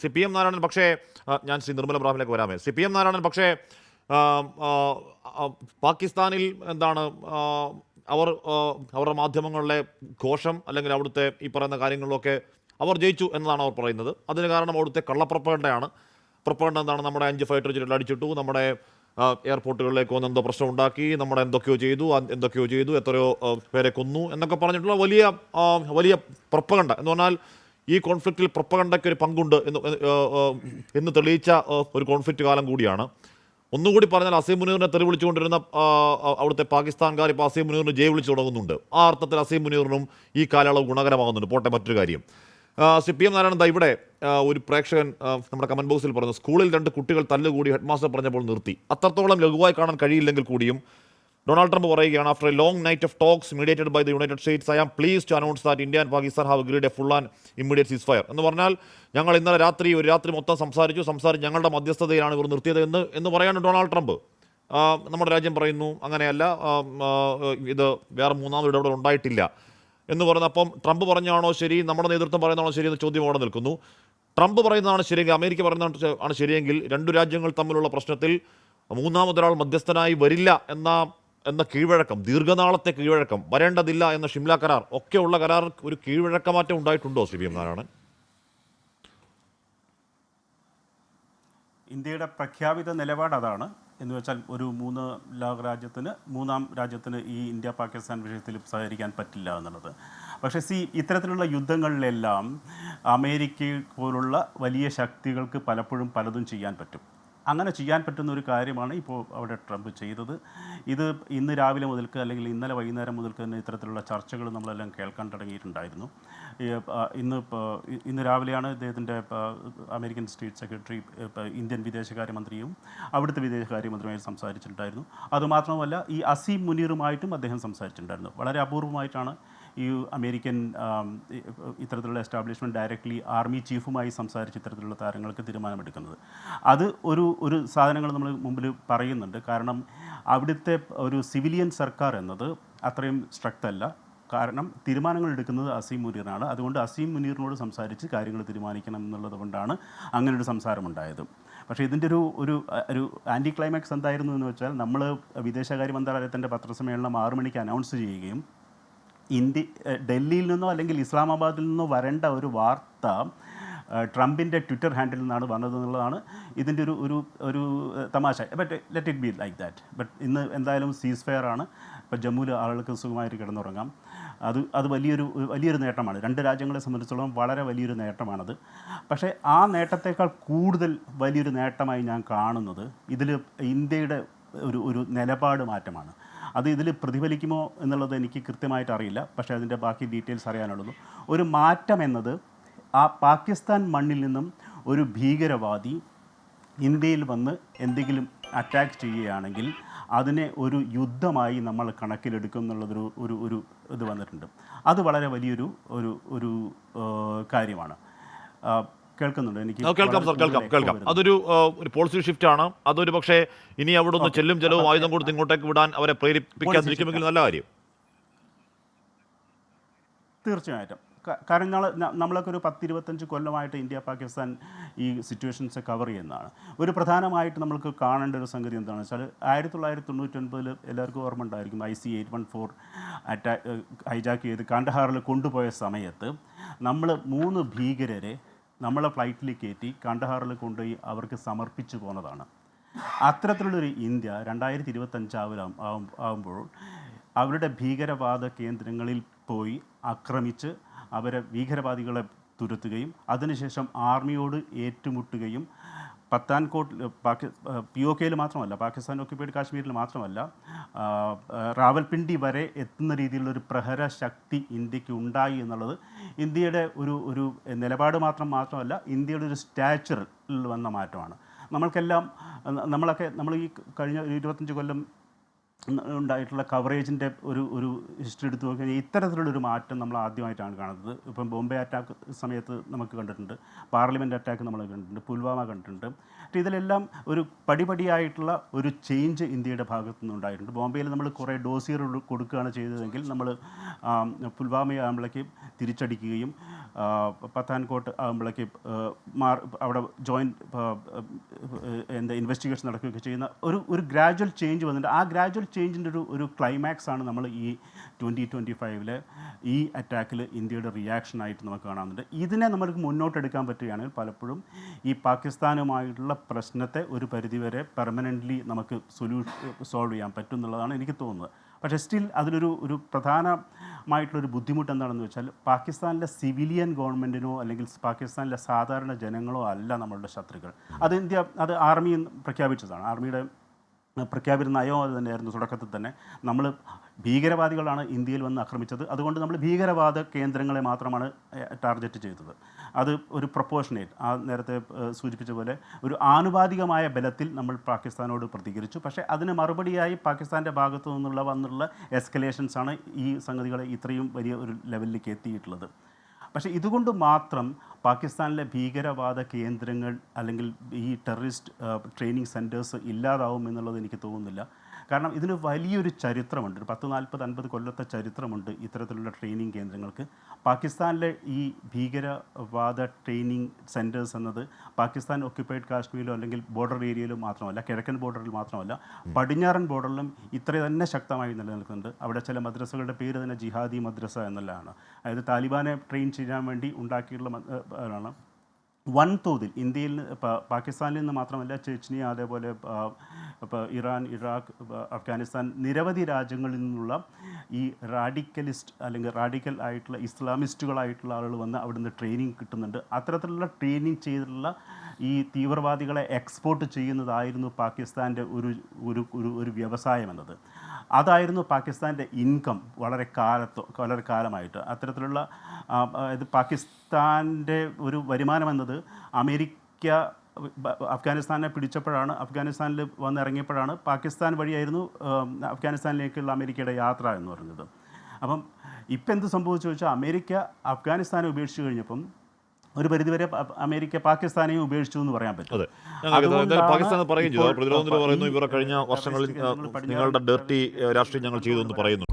C P M Narayanan പക്ഷേ ഞാൻ ശ്രീ നിർമ്മല ബ്രാഹ്മിലേക്ക് വരാമേ. സി പി എം നാരായണൻ പക്ഷേ പാകിസ്ഥാനിൽ എന്താണ് അവരുടെ മാധ്യമങ്ങളിലെ ഘോഷം അല്ലെങ്കിൽ അവിടുത്തെ ഈ പറയുന്ന കാര്യങ്ങളിലൊക്കെ അവർ ജയിച്ചു എന്നതാണ് അവർ പറയുന്നത്. അതിന് കാരണം അവിടുത്തെ കള്ളപ്രപ്പകണ്ടയാണ്. പ്രപ്പകണ്ട എന്താണ്, നമ്മുടെ 5 ഫൈറ്റർ ജെറ്റ് അടിച്ചിട്ടു, നമ്മുടെ എയർപോർട്ടുകളിലേക്ക് വന്ന് എന്തോ പ്രശ്നം ഉണ്ടാക്കി, നമ്മുടെ എന്തൊക്കെയോ ചെയ്തു, എത്രയോ പേരെ കൊന്നു എന്നൊക്കെ പറഞ്ഞിട്ടുള്ള വലിയ പ്രപ്പകണ്ട എന്ന് പറഞ്ഞാൽ ഈ കോൺഫ്ലിക്റ്റിൽ പ്രപ്പകണ്ടയ്ക്ക് ഒരു പങ്കുണ്ട് എന്ന് തെളിയിച്ച ഒരു കോൺഫ്ലിക്റ്റ് കാലം കൂടിയാണ്. ഒന്നുകൂടി പറഞ്ഞാൽ അസീം മുനീറിനെ തെറി വിളിച്ചുകൊണ്ടിരുന്ന അവിടുത്തെ പാകിസ്ഥാൻകാർ ഇപ്പോൾ അസീം മുനീറിന് ജയ് വിളിച്ചു തുടങ്ങുന്നുണ്ട്. ആ അർത്ഥത്തിൽ അസീം മുനീറിനും ഈ കാലയളവ് ഗുണകരമാകുന്നുണ്ട്. പോട്ടെ, മറ്റൊരു കാര്യം, സി പി എം നാരായണൻ ഇവിടെ ഒരു പ്രേക്ഷകൻ നമ്മുടെ കമന്റ് ബോക്സിൽ പറഞ്ഞു, സ്കൂളിൽ 2 കുട്ടികൾ തല്ലുകൂടി ഹെഡ്മാസ്റ്റർ പറഞ്ഞപ്പോൾ നിർത്തി. അത്രത്തോളം ലഘുവായി കാണാൻ കഴിയില്ലെങ്കിൽ കൂടിയും ഡൊണാൾഡ് ട്രംപ് പറയുകയാണ്, after a long night of talks mediated by the United States I am pleased to announce that India and Pakistan have agreed a full and immediate ceasefire. എന്ന് പറഞ്ഞാൽ ഞങ്ങൾ ഇന്നലെ ഒരു രാത്രി മൊത്തം സംസാരിച്ച് ഞങ്ങളുടെ മധ്യസ്ഥതയിലാണ് ഇവർ നിർത്തിയത് എന്ന് പറയാണ് ഡൊണാൾഡ് ട്രംപ്. നമ്മുടെ രാജ്യം പറയുന്നു അങ്ങനെയല്ല, ഇത് വേറെ മൂന്നാമത് ഇടപെടൽ ഉണ്ടായിട്ടില്ല എന്ന് പറയുന്നത്. അപ്പം ട്രംപ് പറഞ്ഞാണോ ശരി, നമ്മുടെ നേതൃത്വം പറയുന്നതാണോ ശരി എന്ന ചോദ്യം അവിടെ നിൽക്കുന്നു. ട്രംപ് പറയുന്നതാണ് ശരിയെങ്കിൽ, അമേരിക്ക പറയുന്നതാണ് ശരിയെങ്കിൽ 2 രാജ്യങ്ങൾ തമ്മിലുള്ള പ്രശ്നത്തിൽ മൂന്നാമതൊരാൾ മധ്യസ്ഥനായി വരില്ല എന്ന കീഴ്വഴക്കം, ദീർഘനാളത്തെ കീഴ്വഴക്കം, വരേണ്ടതില്ല എന്ന ഷിംല കരാർ ഒക്കെയുള്ള കരാർ ഒരു കീഴ്വഴക്കമാറ്റം ഉണ്ടായിട്ടുണ്ടോ സി പി എം നാരായണൻ? ഇന്ത്യയുടെ പ്രഖ്യാപിത നിലപാട് അതാണ്. എന്ന് വെച്ചാൽ ഒരു മൂന്നാം രാജ്യത്തിന് ഈ ഇന്ത്യ പാകിസ്ഥാൻ വിഷയത്തിൽ സഹകരിക്കാൻ പറ്റില്ല എന്നുള്ളത്. പക്ഷേ ഇത്തരത്തിലുള്ള യുദ്ധങ്ങളിലെല്ലാം അമേരിക്ക പോലുള്ള വലിയ ശക്തികൾക്ക് പലപ്പോഴും പലതും ചെയ്യാൻ പറ്റും. അങ്ങനെ ചെയ്യാൻ പറ്റുന്ന ഒരു കാര്യമാണ് ഇപ്പോൾ അവിടെ ട്രംപ് ചെയ്തത്. ഇത് ഇന്ന് രാവിലെ മുതൽക്ക് അല്ലെങ്കിൽ ഇന്നലെ വൈകുന്നേരം മുതൽക്ക് തന്നെ ഇത്തരത്തിലുള്ള ചർച്ചകൾ നമ്മളെല്ലാം കേൾക്കാൻ തുടങ്ങിയിട്ടുണ്ടായിരുന്നു. ഇന്ന് രാവിലെയാണ് ഇദ്ദേഹത്തിൻ്റെ അമേരിക്കൻ സ്റ്റേറ്റ് സെക്രട്ടറി ഇന്ത്യൻ വിദേശകാര്യമന്ത്രിയും അവിടുത്തെ വിദേശകാര്യമന്ത്രിയുമായി സംസാരിച്ചിട്ടുണ്ടായിരുന്നു. അതുമാത്രമല്ല ഈ അസീം മുനീറുമായിട്ടും അദ്ദേഹം സംസാരിച്ചിട്ടുണ്ടായിരുന്നു. വളരെ അപൂർവമായിട്ടാണ് ഈ അമേരിക്കൻ ഇത്തരത്തിലുള്ള എസ്റ്റാബ്ലിഷ്മെൻറ്റ് ഡയറക്റ്റ്ലി ആർമി ചീഫുമായി സംസാരിച്ച് ഇത്തരത്തിലുള്ള താരങ്ങൾക്ക് തീരുമാനമെടുക്കുന്നത്. അത് ഒരു സാധനങ്ങൾ നമ്മൾ മുമ്പിൽ പറയുന്നുണ്ട്. കാരണം അവിടുത്തെ ഒരു സിവിലിയൻ സർക്കാർ എന്നത് അത്രയും സ്ട്രിക്റ്റ് അല്ല. കാരണം തീരുമാനങ്ങൾ എടുക്കുന്നത് അസീം മുനീറിനാണ്. അതുകൊണ്ട് അസീം മുനീറിനോട് സംസാരിച്ച് കാര്യങ്ങൾ തീരുമാനിക്കണം എന്നുള്ളത് കൊണ്ടാണ് അങ്ങനൊരു സംസാരമുണ്ടായത്. പക്ഷേ ഇതിൻ്റെ ഒരു ആൻറ്റി ക്ലൈമാക്സ് എന്തായിരുന്നു എന്ന് വെച്ചാൽ, നമ്മൾ വിദേശകാര്യ മന്ത്രാലയത്തിൻ്റെ പത്രസമ്മേളനം 6 മണിക്ക് അനൗൺസ് ചെയ്യുകയും ഡൽഹിയിൽ നിന്നോ അല്ലെങ്കിൽ ഇസ്ലാമാബാദിൽ നിന്നോ വരേണ്ട ഒരു വാർത്ത ട്രംപിൻ്റെ ട്വിറ്റർ ഹാൻഡിൽ നിന്നാണ് വന്നതെന്നുള്ളതാണ് ഇതിൻ്റെ ഒരു തമാശ. But let it be like that. But ഇന്ന് എന്തായാലും സീസ് ഫയർ ആണ്. ഇപ്പോൾ ജമ്മുവിൽ ആളുകൾക്ക് സുഖമായിട്ട് കിടന്നുറങ്ങാം. അത് വലിയൊരു നേട്ടമാണ്. 2 രാജ്യങ്ങളെ സംബന്ധിച്ചിടത്തോളം വളരെ വലിയൊരു നേട്ടമാണത്. പക്ഷേ ആ നേട്ടത്തേക്കാൾ കൂടുതൽ വലിയൊരു നേട്ടമായി ഞാൻ കാണുന്നത് ഇതിൽ ഇന്ത്യയുടെ ഒരു നിലപാട് മാറ്റമാണ്. അത് ഇതിൽ പ്രതിഫലിക്കുമോ എന്നുള്ളത് എനിക്ക് കൃത്യമായിട്ട് അറിയില്ല. പക്ഷേ അതിൻ്റെ ബാക്കി ഡീറ്റെയിൽസ് അറിയാനുള്ളൂ. ഒരു മാറ്റം എന്നത് ആ പാകിസ്ഥാൻ മണ്ണിൽ നിന്നും ഒരു ഭീകരവാദി ഇന്ത്യയിൽ വന്ന് എന്തെങ്കിലും അറ്റാക്ക് ചെയ്യുകയാണെങ്കിൽ അതിനെ ഒരു യുദ്ധമായി നമ്മൾ കണക്കിലെടുക്കും എന്നുള്ളതൊരു ഇത് വന്നിട്ടുണ്ട്. അത് വളരെ വലിയൊരു കാര്യമാണ്. കേൾക്കുന്നുണ്ട്? എനിക്ക് കേൾക്കാം. അതൊരു പോളിസി ഷിഫ്റ്റ് ആണ്. അതൊരു പക്ഷേ ഇനി അവിടെ നിന്ന് ചെലവും ആയുധം കൊടുത്ത് ഇങ്ങോട്ടേക്ക് വിടാൻ അവരെ പ്രേരിപ്പിക്കാതിരിക്കുമെങ്കിൽ നല്ല കാര്യം. തീർച്ചയായിട്ടും. കാരണം നമ്മളൊക്കെ ഒരു 10-25 കൊല്ലമായിട്ട് ഇന്ത്യ പാകിസ്ഥാൻ ഈ സിറ്റുവേഷൻസ് കവർ ചെയ്യുന്നതാണ്. ഒരു പ്രധാനമായിട്ട് നമ്മൾക്ക് കാണേണ്ട ഒരു സംഗതി എന്താണെന്ന് വെച്ചാൽ 1999 എല്ലാവർക്കും ഓർമ്മ ഉണ്ടായിരിക്കും. IC-814 ഹൈജാക്ക് ചെയ്ത് കാണ്ഡഹാറിൽ കൊണ്ടുപോയ സമയത്ത് നമ്മൾ 3 ഭീകരരെ നമ്മളെ ഫ്ലൈറ്റിൽ കയറ്റി കാണ്ഡഹാറിൽ കൊണ്ടുപോയി അവർക്ക് സമർപ്പിച്ചു പോകുന്നതാണ്. അത്തരത്തിലുള്ളൊരു ഇന്ത്യ 2025 ആകുമ്പോൾ അവരുടെ ഭീകരവാദ കേന്ദ്രങ്ങളിൽ പോയി ആക്രമിച്ച് അവരെ ഭീകരവാദികളെ തുരത്തുകയും അതിനുശേഷം ആർമിയോട് ഏറ്റുമുട്ടുകയും പത്താൻകോട്ട് POKയിൽ മാത്രമല്ല, പാകിസ്ഥാൻ ഓക്യുപ്പൈഡ് കാശ്മീരിൽ മാത്രമല്ല, റാവൽപിണ്ടി വരെ എത്തുന്ന രീതിയിലുള്ളൊരു പ്രഹര ശക്തി ഇന്ത്യക്ക് ഉണ്ടായി എന്നുള്ളത് ഇന്ത്യയുടെ ഒരു നിലപാട് മാത്രമല്ല, ഇന്ത്യയുടെ ഒരു സ്റ്റാച്ചറിൽ വന്ന മാറ്റമാണ്. നമ്മൾ ഈ കഴിഞ്ഞ 25 കൊല്ലം ഉണ്ടായിട്ടുള്ള കവറേജിൻ്റെ ഒരു ഹിസ്റ്ററി എടുത്ത് നോക്കി കഴിഞ്ഞാൽ ഇത്തരത്തിലുള്ളൊരു മാറ്റം നമ്മൾ ആദ്യമായിട്ടാണ് കാണുന്നത്. ഇപ്പം ബോംബെ അറ്റാക്ക് സമയത്ത് നമുക്ക് കണ്ടിട്ടുണ്ട്, പാർലമെൻറ്റ് അറ്റാക്ക് നമ്മൾ കണ്ടിട്ടുണ്ട്, പുൽവാമ കണ്ടിട്ടുണ്ട്. പക്ഷേ ഇതിലെല്ലാം ഒരു പടിപടിയായിട്ടുള്ള ഒരു ചേഞ്ച് ഇന്ത്യയുടെ ഭാഗത്തു നിന്നുണ്ടായിട്ടുണ്ട്. ബോംബെയിൽ നമ്മൾ കുറേ ഡോസിയർ കൊടുക്കുകയാണ് ചെയ്തതെങ്കിൽ നമ്മൾ പുൽവാമ ആകുമ്പോഴേക്ക് തിരിച്ചടിക്കുകയും പത്താൻകോട്ട് ആകുമ്പോഴേക്ക് അവിടെ ജോയിൻറ്റ് ഇൻവെസ്റ്റിഗേഷൻ നടക്കുകയൊക്കെ ചെയ്യുന്ന ഒരു ഗ്രാജുവൽ ചേഞ്ച് വന്നിട്ട് ആ ഗ്രാജുവൽ ചേഞ്ചിൻ്റെ ഒരു ക്ലൈമാക്സ് ആണ് നമ്മൾ ഈ 2025 ഈ അറ്റാക്കിൽ ഇന്ത്യയുടെ റിയാക്ഷനായിട്ട് നമുക്ക് കാണാറുണ്ട്. ഇതിനെ നമ്മൾക്ക് മുന്നോട്ടെടുക്കാൻ പറ്റുകയാണെങ്കിൽ പലപ്പോഴും ഈ പാകിസ്ഥാനുമായിട്ടുള്ള പ്രശ്നത്തെ ഒരു പരിധിവരെ പെർമനൻ്റ്ലി നമുക്ക് സോൾവ് ചെയ്യാൻ പറ്റും എന്നുള്ളതാണ് എനിക്ക് തോന്നുന്നത്. പക്ഷേ സ്റ്റിൽ അതിലൊരു പ്രധാനമായിട്ടുള്ളൊരു ബുദ്ധിമുട്ട് എന്താണെന്ന് വെച്ചാൽ പാകിസ്ഥാനിലെ സിവിലിയൻ ഗവൺമെൻറ്റിനോ അല്ലെങ്കിൽ പാകിസ്ഥാനിലെ സാധാരണ ജനങ്ങളോ അല്ല നമ്മളുടെ ശത്രുക്കൾ. അത് ആർമി പ്രഖ്യാപിച്ചതാണ്. ആർമിയുടെ പ്രഖ്യാപിത നയം അത് തന്നെയായിരുന്നു. തുടക്കത്തിൽ തന്നെ നമ്മൾ ഭീകരവാദികളാണ് ഇന്ത്യയിൽ വന്ന് ആക്രമിച്ചത്, അതുകൊണ്ട് നമ്മൾ ഭീകരവാദ കേന്ദ്രങ്ങളെ മാത്രമാണ് ടാർഗറ്റ് ചെയ്തത്. അത് ഒരു പ്രൊപ്പോർഷനേറ്റ്, ആ നേരത്തെ സൂചിപ്പിച്ച പോലെ ഒരു ആനുപാതികമായ ബലത്തിൽ നമ്മൾ പാകിസ്ഥാനോട് പ്രതികരിച്ചു. പക്ഷേ അതിന് മറുപടിയായി പാകിസ്ഥാൻ്റെ ഭാഗത്തു നിന്നുള്ള വന്നുള്ള എസ്കലേഷൻസാണ് ഈ സംഗതികളെ ഇത്രയും വലിയ ഒരു ലെവലിലേക്ക് എത്തിയിട്ടുള്ളത്. പക്ഷേ ഇതുകൊണ്ട് മാത്രം പാകിസ്ഥാനിലെ ഭീകരവാദ കേന്ദ്രങ്ങൾ അല്ലെങ്കിൽ ഈ ടെററിസ്റ്റ് ട്രെയിനിങ് സെൻറ്റേഴ്സ് ഇല്ലാതാവും എന്നുള്ളത് എനിക്ക് തോന്നുന്നില്ല. കാരണം ഇതിന് വലിയൊരു ചരിത്രമുണ്ട്, ഒരു 40-50 കൊല്ലത്തെ ചരിത്രമുണ്ട് ഇത്തരത്തിലുള്ള ട്രെയിനിങ് കേന്ദ്രങ്ങൾക്ക്. പാകിസ്ഥാനിലെ ഈ ഭീകരവാദ ട്രെയിനിങ് സെൻറ്റേഴ്സ് എന്നത് പാകിസ്ഥാൻ ഒക്യുപ്പൈഡ് കാശ്മീരിലോ അല്ലെങ്കിൽ ബോർഡർ ഏരിയയിലും മാത്രമല്ല, കിഴക്കൻ ബോർഡറിൽ മാത്രമല്ല, പടിഞ്ഞാറൻ ബോർഡറിലും ഇത്ര തന്നെ ശക്തമായി നിലനിൽക്കുന്നുണ്ട്. അവിടെ ചില മദ്രസകളുടെ പേര് തന്നെ ജിഹാദി മദ്രസ എന്നുള്ളതാണ്. അതായത് താലിബാനെ ട്രെയിൻ ചെയ്യാൻ വേണ്ടി ഉണ്ടാക്കിയിട്ടുള്ള വൻതോതിൽ ഇന്ത്യയിൽ പാകിസ്ഥാനിൽ നിന്ന് മാത്രമല്ല, ചെച്നിയ, അതേപോലെ ഇപ്പോൾ ഇറാൻ, ഇറാഖ്, അഫ്ഗാനിസ്ഥാൻ, നിരവധി രാജ്യങ്ങളിൽ നിന്നുള്ള ഈ റാഡിക്കലിസ്റ്റ് അല്ലെങ്കിൽ റാഡിക്കൽ ആയിട്ടുള്ള ഇസ്ലാമിസ്റ്റുകളായിട്ടുള്ള ആളുകൾ വന്ന് അവിടുന്ന് ട്രെയിനിങ് കിട്ടുന്നുണ്ട്. അത്തരത്തിലുള്ള ട്രെയിനിങ് ചെയ്തിട്ടുള്ള ഈ തീവ്രവാദികളെ എക്സ്പോർട്ട് ചെയ്യുന്നതായിരുന്നു പാകിസ്ഥാൻ്റെ ഒരു വ്യവസായം എന്നത്. അതായിരുന്നു പാകിസ്ഥാൻ്റെ ഇൻകം വളരെ കാലമായിട്ട്. അത്തരത്തിലുള്ള ഇത് പാകിസ്ഥാൻ്റെ ഒരു വരുമാനം എന്നത് അമേരിക്ക അഫ്ഗാനിസ്ഥാനെ പിടിച്ചപ്പോഴാണ്, അഫ്ഗാനിസ്ഥാനിൽ വന്നിറങ്ങിയപ്പോഴാണ് പാകിസ്ഥാൻ വഴിയായിരുന്നു അഫ്ഗാനിസ്ഥാനിലേക്കുള്ള അമേരിക്കയുടെ യാത്ര എന്ന് പറയുന്നത്. അപ്പം ഇപ്പം എന്ത് സംഭവിച്ചു വെച്ചാൽ അമേരിക്ക അഫ്ഗാനിസ്ഥാനെ ഉപേക്ഷിച്ച് കഴിഞ്ഞപ്പം ഒരു പരിധിവരെ അമേരിക്ക പാകിസ്ഥാനെയും ഉപേക്ഷിച്ചു എന്ന് പറയാൻ പറ്റും. പാകിസ്ഥാൻ പറയുകയും ചെയ്തു, പ്രതിരോധത്തിൽ പറയുന്നു ഇവരെ കഴിഞ്ഞ വർഷങ്ങളിൽ നിങ്ങളുടെ ഡർട്ടി രാഷ്ട്രീയം ഞങ്ങൾ ചെയ്തു എന്ന് പറയുന്നു.